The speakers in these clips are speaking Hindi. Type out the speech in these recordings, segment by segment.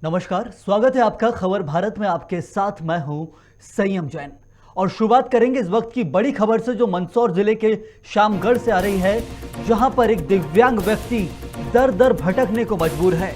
नमस्कार, स्वागत है आपका खबर भारत में। आपके साथ मैं हूं संयम जैन और शुरुआत करेंगे इस वक्त की बड़ी खबर से जो मंदसौर जिले के शामगढ़ से आ रही है, जहां पर एक दिव्यांग व्यक्ति दर दर भटकने को मजबूर है।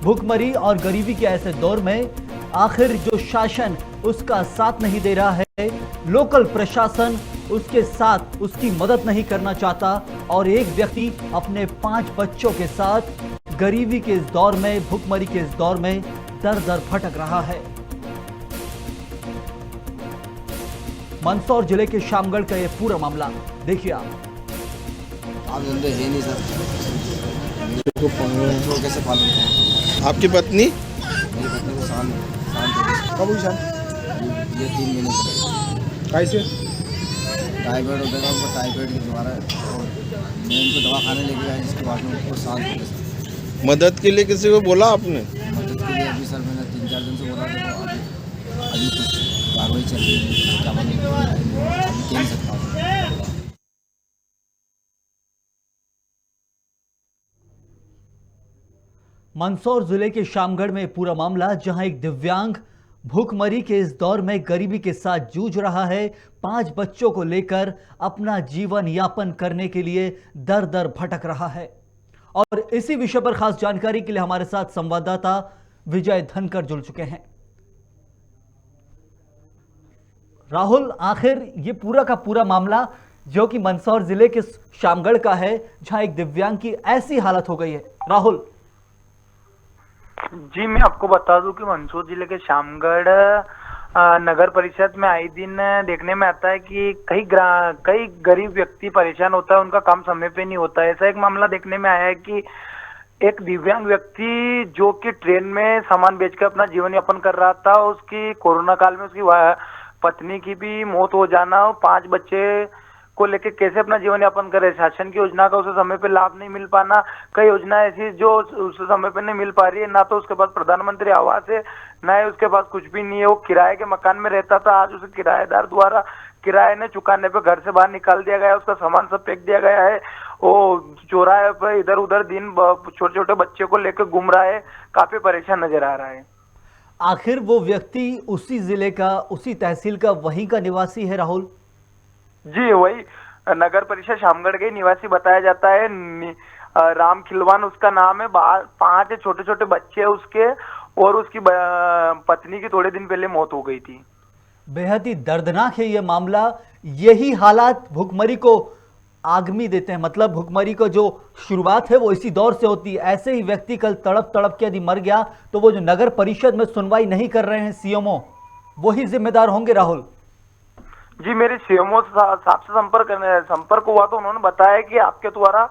भूखमरी और गरीबी के ऐसे दौर में आखिर जो शासन उसका साथ नहीं दे रहा है, लोकल प्रशासन उसके साथ उसकी मदद नहीं करना चाहता और एक व्यक्ति अपने 5 बच्चों के साथ गरीबी के इस दौर में, भूखमरी के इस दौर में दर दर भटक रहा है। मंदसौर जिले के शामगढ़ का यह पूरा मामला देखिए आप। धंधे है नहीं सर, तो कैसे पालन करें? आपकी पत्नी मेरी पत्नी को शांत कब हुई शाम? ये 3 महीने से कैसे? टाइफाइड हो गया था उनको, टाइफाइड के द्वारा और मैं उनको दवा खाने लेके गया, जिसके बाद में उनको शांत हो गया। मदद के लिए किसी को बोला आपने? मदद के लिए अभी सर मैंने 3-4 दिन से बोला था, तो अभी कुछ कार्रवाई चल रही है, क्या मालूम अभी कह नहीं सकता हूँ। मंदसौर जिले के शामगढ़ में पूरा मामला, जहां एक दिव्यांग भूखमरी के इस दौर में गरीबी के साथ जूझ रहा है। 5 बच्चों को लेकर अपना जीवन यापन करने के लिए दर दर भटक रहा है। और इसी विषय पर खास जानकारी के लिए हमारे साथ संवाददाता विजय धनकर जुड़ चुके हैं। राहुल, आखिर ये पूरा का पूरा मामला जो कि मंदसौर जिले के शामगढ़ का है, जहां एक दिव्यांग की ऐसी हालत हो गई है। राहुल जी, मैं आपको बता दूं कि मंदसौर जिले के शामगढ़ नगर परिषद में आए दिन देखने में आता है कि कई गरीब व्यक्ति परेशान होता है, उनका काम समय पे नहीं होता है। ऐसा एक मामला देखने में आया है कि एक दिव्यांग व्यक्ति जो कि ट्रेन में सामान बेचकर अपना जीवन यापन कर रहा था, उसकी कोरोना काल में उसकी पत्नी की भी मौत हो जाना और 5 बच्चे को लेके कैसे अपना जीवन यापन करे। शासन की योजना का उसे समय पे लाभ नहीं मिल पाना, कई योजना ऐसी जो उसे समय पे नहीं मिल पा रही है। ना तो उसके पास प्रधानमंत्री आवास है, ना ही उसके पास कुछ भी नहीं है। वो किराए के मकान में रहता था, आज उसे किराएदार द्वारा किराए ने चुकाने पे घर से बाहर निकाल दिया गया, उसका सामान सब फेंक दिया गया है। वो चौराहे पे इधर उधर दिन छोटे छोटे बच्चे को लेकर घूम रहा है, काफी परेशान नजर आ रहा है। आखिर वो व्यक्ति उसी जिले का, उसी तहसील का, वहीं का निवासी है। राहुल जी, वही नगर परिषद शामगढ़ के निवासी बताया जाता है। राम खिलवान उसका नाम है। 5 छोटे छोटे बच्चे हैं उसके, और उसकी पत्नी की थोड़े दिन पहले मौत हो गई थी। बेहद ही दर्दनाक है ये मामला। यही हालात भुखमरी को आगमी देते हैं, मतलब भुखमरी को जो शुरुआत है वो इसी दौर से होती है। ऐसे ही व्यक्ति कल तड़प तड़प के यदि मर गया तो वो जो नगर परिषद में सुनवाई नहीं कर रहे हैं सीएमओ, वही जिम्मेदार होंगे। राहुल जी, मेरे सीएमओ साहब से संपर्क हुआ तो उन्होंने बताया कि आपके द्वारा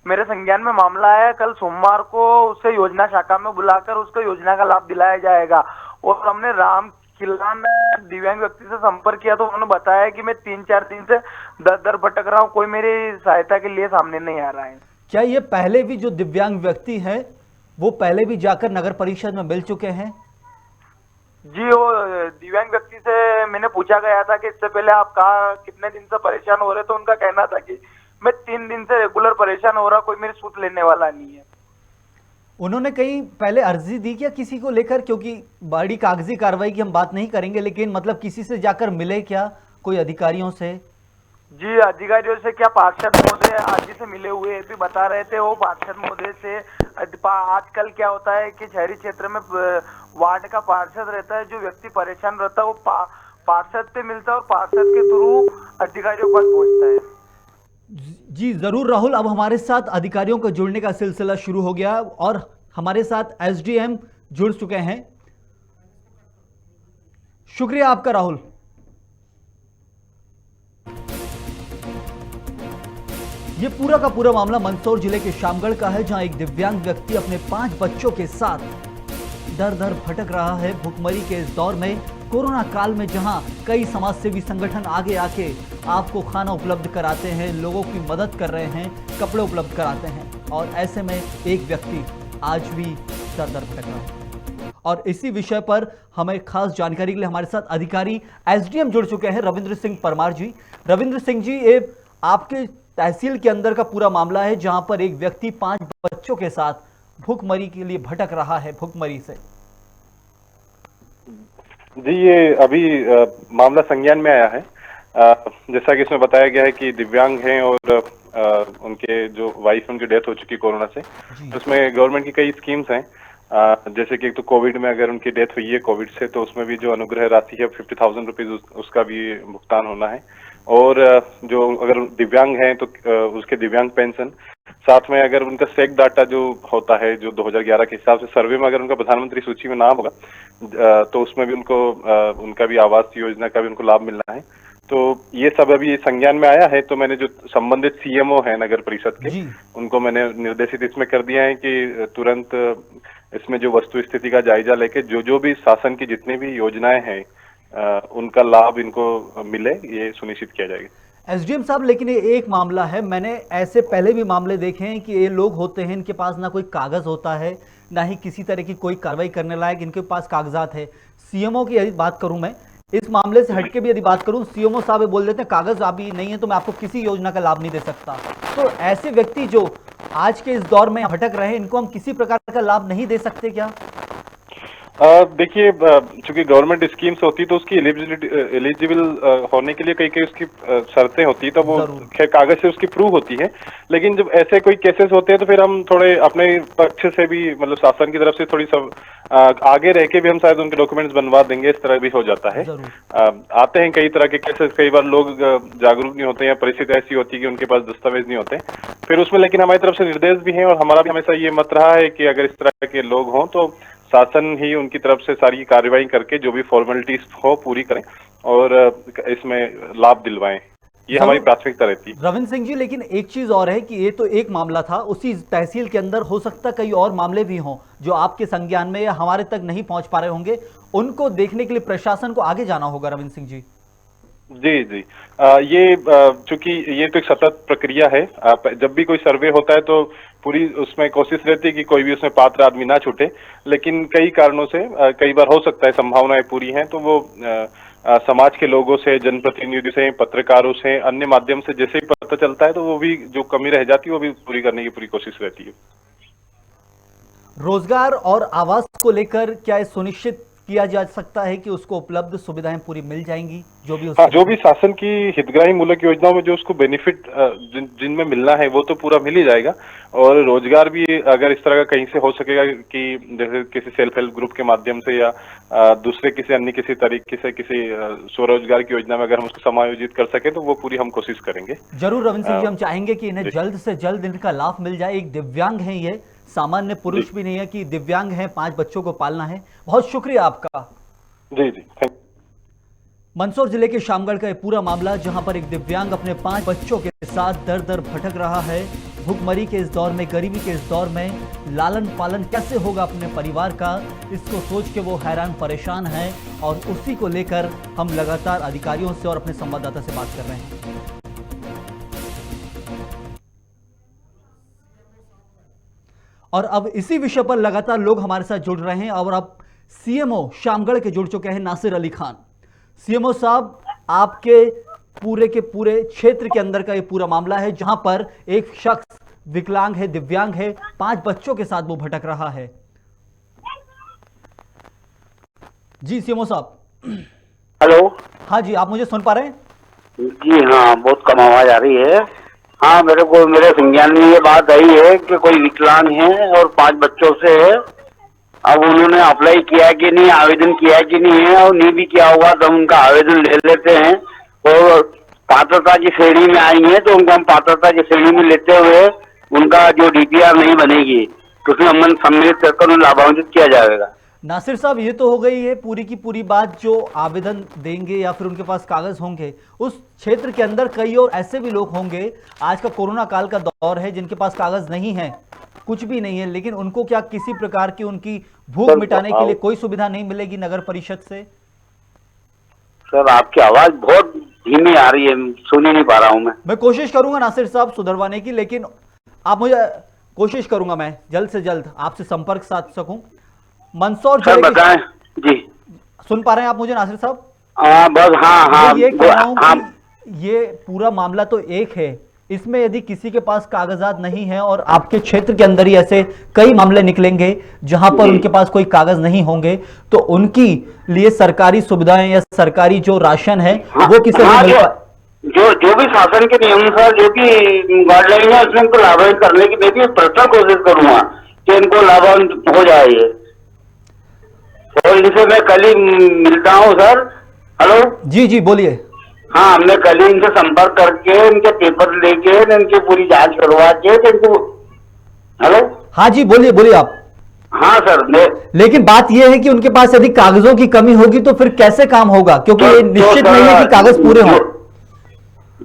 मेरे संज्ञान में मामला आया, कल सोमवार को उसे योजना शाखा में बुलाकर उसको योजना का लाभ दिलाया जाएगा। और हमने राम खिलान दिव्यांग व्यक्ति से संपर्क किया तो उन्होंने बताया कि मैं 3-4 दिन से दर दर भटक रहा हूँ, कोई मेरी सहायता के लिए सामने नहीं आ रहा है। क्या ये पहले भी जो दिव्यांग व्यक्ति है वो पहले भी जाकर नगर परिषद में मिल चुके हैं? जी, वो दिव्यांग व्यक्ति से मैंने पूछा गया था कि इससे पहले आप कहा कितने दिन से परेशान हो रहे, तो उनका कहना था कि मैं 3 दिन से रेगुलर परेशान हो रहा, कोई मेरी सूत लेने वाला नहीं है। उन्होंने कहीं पहले अर्जी दी क्या किसी को लेकर? क्योंकि बड़ी कागजी कार्रवाई की हम बात नहीं करेंगे, लेकिन मतलब किसी से जाकर मिले क्या, कोई अधिकारियों से? जी, अधिकारियों से क्या, पार्षद महोदय आज ही से मिले हुए भी बता रहे थे। वो पार्षद महोदय से आजकल क्या होता है कि शहरी क्षेत्र में वार्ड का पार्षद रहता है, जो व्यक्ति परेशान रहता है वो पार्षद से मिलता है और पार्षद के थ्रू अधिकारियों के पास पहुंचता है। जी जरूर राहुल, अब हमारे साथ अधिकारियों को जुड़ने का सिलसिला शुरू हो गया और हमारे साथ एसडीएम जुड़ चुके हैं। शुक्रिया आपका राहुल। ये पूरा का पूरा मामला मंदसौर जिले के शामगढ़ का है, जहां एक दिव्यांग व्यक्ति अपने 5 बच्चों के साथ दर दर भटक रहा है भुखमरी के इस दौर में। कोरोना काल में जहां कई समाजसेवी संगठन आगे आके आपको खाना उपलब्ध कराते हैं, लोगों की मदद कर रहे हैं, कपड़े उपलब्ध कराते हैं, और ऐसे में एक व्यक्ति आज भी दर दर भटक रहा है। और इसी विषय पर हमें खास जानकारी के लिए हमारे साथ अधिकारी एसडीएम जुड़ चुके हैं, रविंद्र सिंह परमार जी। रविंद्र सिंह जी, ये आपके तहसील के अंदर का पूरा मामला है, जहां पर एक व्यक्ति 5 बच्चों के साथ भूखमरी के लिए भटक रहा है, भूखमरी से। जी, ये अभी मामला संज्ञान में आया है। जैसा कि इसमें बताया गया है कि दिव्यांग हैं और उनके जो वाइफ उनकी डेथ हो चुकी कोरोना से। जी। उसमें गवर्नमेंट की कई स्कीम्स हैं। जैसे कि एक तो कोविड में अगर उनकी डेथ हुई है कोविड से, तो उसमें भी जो अनुग्रह राशि है 50,000 रुपीज उसका भी भुगतान होना है। और जो अगर दिव्यांग हैं तो उसके दिव्यांग पेंशन, साथ में अगर उनका सेक डाटा जो होता है जो 2011 के हिसाब से सर्वे में अगर उनका प्रधानमंत्री सूची में नाम होगा, तो उसमें भी उनको उनका भी आवास योजना का भी उनको लाभ मिलना है। तो ये सब अभी संज्ञान में आया है। तो मैंने जो संबंधित सीएमओ है नगर परिषद के, जी। उनको मैंने निर्देशित इसमें कर दिया है कि तुरंत इसमें जो वस्तु स्थिति का जायजा लेके जो जो भी शासन की जितनी भी योजनाएं हैं उनका लाभ इनको मिले, ये सुनिश्चित किया जाएगा। एसडीएम साहब, लेकिन ये एक मामला है, मैंने ऐसे पहले भी मामले देखे हैं कि ये लोग होते हैं, इनके पास ना कोई कागज होता है, ना ही किसी तरह की कोई कार्रवाई करने लायक इनके पास कागजात है। सीएमओ की यदि बात करूं, मैं इस मामले से हटके भी यदि बात करूं, सीएमओ साहब ये बोल देते हैं कागज अभी नहीं है तो मैं आपको किसी योजना का लाभ नहीं दे सकता। तो ऐसे व्यक्ति जो आज के इस दौर में भटक रहे हैं, इनको हम किसी प्रकार का लाभ नहीं दे सकते क्या? देखिए, चूंकि गवर्नमेंट स्कीम्स होती तो उसकी एलिजिबल होने के लिए कई कई उसकी शर्तें होती है, तो वो खैर कागज से उसकी प्रूव होती है। लेकिन जब ऐसे कोई केसेस होते हैं तो फिर हम थोड़े अपने पक्ष से भी, मतलब शासन की तरफ से थोड़ी सब आगे रह के भी हम शायद उनके डॉक्यूमेंट्स बनवा देंगे, इस तरह भी हो जाता है। आते हैं कई तरह के केसेस, कई बार लोग जागरूक नहीं होते हैं, परिस्थिति ऐसी होती है कि उनके पास दस्तावेज नहीं होते फिर उसमें। लेकिन हमारी तरफ से निर्देश भी है और हमारा भी हमेशा ये मत रहा है कि अगर इस तरह के लोग हों तो शासन ही उनकी तरफ से सारी कार्रवाई करके जो भी फॉर्मेलिटीज हो पूरी करें और इसमें लाभ दिलवाएं, ये हमारी प्राथमिकता रहती है। रविंद्र सिंह जी, लेकिन एक चीज और है कि ये तो एक मामला था, उसी तहसील के अंदर हो सकता कई और मामले भी हों जो आपके संज्ञान में या हमारे तक नहीं पहुंच पा रहे होंगे, उनको देखने के लिए प्रशासन को आगे जाना होगा। रविंद्र सिंह जी जी जी, ये चूंकि ये तो एक सतत प्रक्रिया है। जब भी कोई सर्वे होता है तो पूरी उसमें कोशिश रहती है कि कोई भी उसमें पात्र आदमी ना छूटे, लेकिन कई कारणों से कई बार हो सकता है, संभावनाएं पूरी हैं, तो वो समाज के लोगों से, जनप्रतिनिधियों से, पत्रकारों से, अन्य माध्यम से जैसे ही पता चलता है तो वो भी जो कमी रह जाती है वो भी पूरी करने की पूरी कोशिश रहती है। रोजगार और आवास को लेकर क्या ये सुनिश्चित किया जा सकता है कि उसको उपलब्ध सुविधाएं पूरी मिल जाएंगी? जो भी जो भी शासन की हितग्राही मूलक योजनाओं में जो उसको बेनिफिट जिनमें मिलना है वो तो पूरा मिल ही जाएगा। और रोजगार भी अगर इस तरह का कहीं से हो सकेगा कि जैसे किसी सेल्फ हेल्प ग्रुप के माध्यम से या दूसरे किसी अन्य किसी तरीके से किसी स्वरोजगार की योजना में अगर हम उसको समायोजित कर सके तो वो पूरी हम कोशिश करेंगे। जरूर रविंद्र सिंह जी, हम चाहेंगे कि इन्हें जल्द से जल्द इनका लाभ मिल जाए। एक दिव्यांग है, ये सामान्य पुरुष भी नहीं है कि दिव्यांग है, 5 बच्चों को पालना है। बहुत शुक्रिया आपका। जी जी, थैंक। मंदसौर जिले के शामगढ़ का ये पूरा मामला, जहां पर एक दिव्यांग अपने 5 बच्चों के साथ दर दर भटक रहा है। भुखमरी के इस दौर में, गरीबी के इस दौर में लालन पालन कैसे होगा अपने परिवार का, इसको सोच के वो हैरान परेशान है। और उसी को लेकर हम लगातार अधिकारियों से और अपने संवाददाता से बात कर रहे हैं। और अब इसी विषय पर लगातार लोग हमारे साथ जुड़ रहे हैं और अब सीएमओ शामगढ़ के जुड़ चुके हैं नासिर अली खान। सीएमओ साहब, आपके पूरे के पूरे क्षेत्र के अंदर का ये पूरा मामला है, जहां पर एक शख्स विकलांग है, दिव्यांग है, 5 बच्चों के साथ वो भटक रहा है। जी सीएमओ साहब। हेलो। हाँ जी, आप मुझे सुन पा रहे हैं? जी हाँ, बहुत कम आवाज आ रही है। हाँ, मेरे संज्ञान में ये बात आई है कि कोई विकलांग है और 5 बच्चों से है। अब उन्होंने अप्लाई किया कि नहीं, आवेदन किया कि नहीं है, और नहीं भी किया हुआ तो उनका आवेदन ले लेते हैं और पात्रता की श्रेणी में आई है तो उनको हम पात्रता की श्रेणी में लेते हुए उनका जो डीपीआर नहीं बनेगी तो उसमें हम सम्मिलित कर उन्हें लाभान्वित किया जाएगा। नासिर साहब, ये तो हो गई है पूरी की पूरी बात, जो आवेदन देंगे या फिर उनके पास कागज होंगे। उस क्षेत्र के अंदर कई और ऐसे भी लोग होंगे, आज का कोरोना काल का दौर है, जिनके पास कागज नहीं है, कुछ भी नहीं है, लेकिन उनको क्या किसी प्रकार की उनकी भूख मिटाने के लिए कोई सुविधा नहीं मिलेगी नगर परिषद से? सर, आपकी आवाज बहुत धीमी आ रही है, सुन ही नहीं पा रहा हूं मैं कोशिश करूंगा नासिर साहब सुधरवाने की, लेकिन आप मुझे कोशिश करूंगा मैं जल्द से जल्द आपसे संपर्क साध सकूं। मंदसौर सर बताएं। जी सुन पा रहे हैं आप मुझे नासिर साहब? बस हाँ, ये कह रहा हूं कि ये पूरा मामला तो एक है, इसमें यदि किसी के पास कागजात नहीं है और आपके क्षेत्र के अंदर ही ऐसे कई मामले निकलेंगे जहां पर उनके पास कोई कागज नहीं होंगे, तो उनकी लिए सरकारी सुविधाएं या सरकारी जो राशन है वो किसे नहीं मिल पा। जो भी शासन के नियम अनुसार जो भी गाइडलाइन है उसमें इनको लाभान्वित करने की मैं भी प्रथम कोशिश करूंगा कि इनको लाभान्वित हो जाए ये। और इनसे मैं कल ही मिलता हूँ सर। हेलो जी जी बोलिए। हाँ, मैं कल ही इनसे संपर्क करके इनके पेपर लेके इनकी पूरी जांच करवा के इनको। हेलो हाँ जी बोलिए बोलिए आप। हाँ सर, मैं लेकिन बात यह है कि उनके पास यदि कागजों की कमी होगी तो फिर कैसे काम होगा, क्योंकि ये निश्चित नहीं है कि कागज पूरे हों।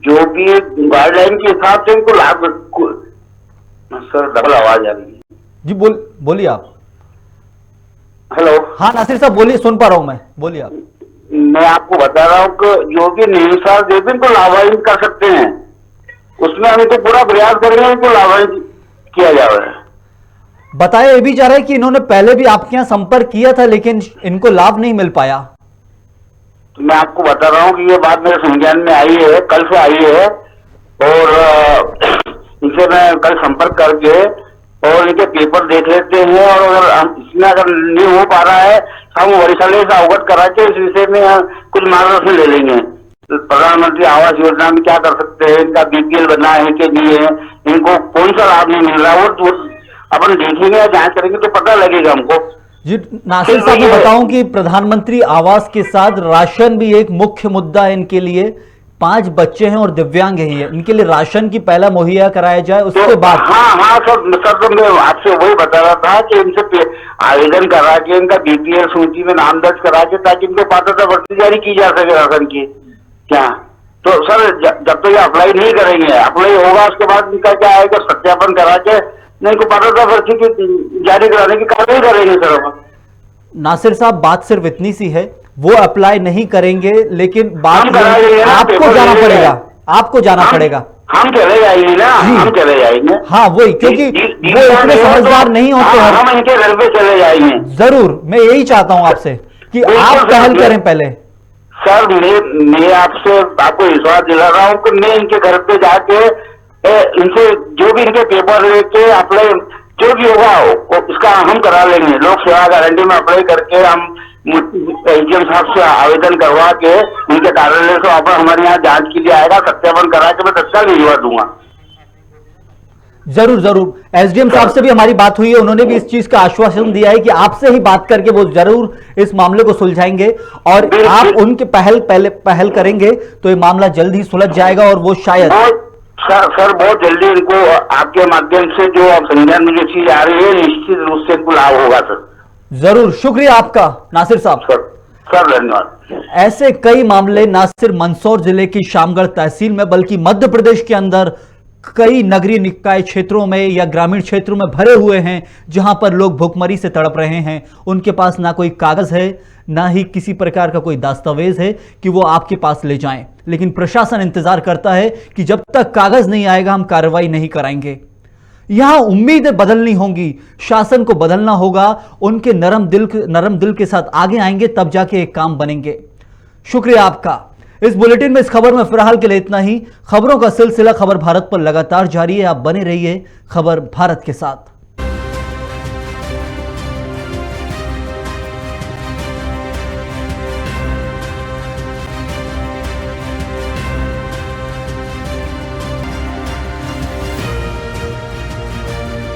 जो भी गाइडलाइन के हिसाब से इनको लाभ। सर डबल आवाज आ रही है जी, बोलिए आप। हेलो हाँ नासिर साहब बोलिए, सुन पा रहा हूं मैं, बोलिए आप। मैं आपको बता रहा हूँ कि जो भी नियमानुसार जो भी इनको लाभान्वित कर सकते हैं उसमें हम तो पूरा प्रयास करेंगे इनको लाभान्वित किया जाए। बताया ये भी जा रहा है कि इन्होंने पहले भी आपके यहाँ संपर्क किया था लेकिन इनको लाभ नहीं मिल पाया। तो मैं आपको बता रहा हूँ कि ये बात मेरे संज्ञान में आई है, कल से आई है और इनसे मैं कल संपर्क करके और इनके पेपर देख लेते हैं और अगर इसमें अगर नहीं हो पा रहा है हम वरिष्ठालय से अवगत करा के इस विषय में कुछ मार्गदर्शन ले लेंगे। प्रधानमंत्री आवास योजना में क्या कर सकते हैं, इनका बीपीएल बना है कि नहीं है, इनको कौन सा लाभ नहीं मिल रहा है वो अपन देखेंगे या जांच करेंगे तो पता लगेगा हमको। जी नासिर साहब मैं बताऊं कि प्रधानमंत्री आवास के साथ राशन भी एक मुख्य मुद्दा है इनके लिए। 5 बच्चे हैं और दिव्यांग हैं, इनके लिए राशन की पहला मुहैया कराया जाए उसके बाद। हाँ सर तो मैं आपसे वही बता रहा था कि इनसे आवेदन करा के इनका बीपीएल सूची में नाम दर्ज करा के ताकि इनको पात्रता पर्ची जारी की जा सके राशन की। क्या तो सर जब तक ये अप्लाई नहीं करेंगे, अप्लाई होगा उसके बाद इनका क्या आएगा सत्यापन करा के इनको पात्रता पर्ची की जारी कराने की कार्रवाई करेंगे सर। नासिर साहब बात सिर्फ इतनी सी है, वो अप्लाई नहीं करेंगे लेकिन बात आपको जाना पड़ेगा। हम चले जाएंगे ना, हम चले जाएंगे। हाँ वही, क्योंकि वो इतने समझदार नहीं होते हैं। हम इनके घर पे चले जाएंगे। जरूर, मैं यही चाहता हूँ आपसे कि आप पहल करें पहले। सर मैं आपको विश्वास दिला रहा हूँ कि मैं इनके घर पे जाके इनसे जो भी इनके पेपर लेके अप्लाई जो भी होगा उसका हम करा लेंगे। लोक सेवा गारंटी में अप्लाई करके हम एसडीएम साहब से आवेदन करवा के उनके कार्यालय से वापस हमारे यहाँ जांच के लिए आएगा, सत्यापन करा के मैं तत्काल भिजवा दूंगा। जरूर एसडीएम साहब से भी हमारी बात हुई है, उन्होंने भी इस चीज का आश्वासन दिया है कि आपसे ही बात करके वो जरूर इस मामले को सुलझाएंगे और आप उनके पहल करेंगे तो ये मामला जल्द ही सुलझ जाएगा और वो शायद सर बहुत जल्दी इनको आपके माध्यम से जो संज्ञान में जो चीज आ रही है निश्चित रूप से इनको लाभ होगा सर। जरूर, शुक्रिया आपका नासिर साहब। सर धन्यवाद। ऐसे कई मामले न सिर्फ मंदसौर जिले की शामगढ़ तहसील में बल्कि मध्य प्रदेश के अंदर कई नगरीय निकाय क्षेत्रों में या ग्रामीण क्षेत्रों में भरे हुए हैं जहां पर लोग भूखमरी से तड़प रहे हैं। उनके पास ना कोई कागज है, ना ही किसी प्रकार का कोई दस्तावेज है कि वो आपके पास ले जाएं, लेकिन प्रशासन इंतजार करता है कि जब तक कागज नहीं आएगा हम कार्रवाई नहीं कराएंगे। यहां उम्मीदें बदलनी होंगी, शासन को बदलना होगा, उनके नरम दिल के साथ आगे आएंगे तब जाके एक काम बनेंगे। शुक्रिया आपका। इस बुलेटिन में इस खबर में फिलहाल के लिए इतना ही। खबरों का सिलसिला खबर भारत पर लगातार जारी है, आप बने रहिए खबर भारत के साथ।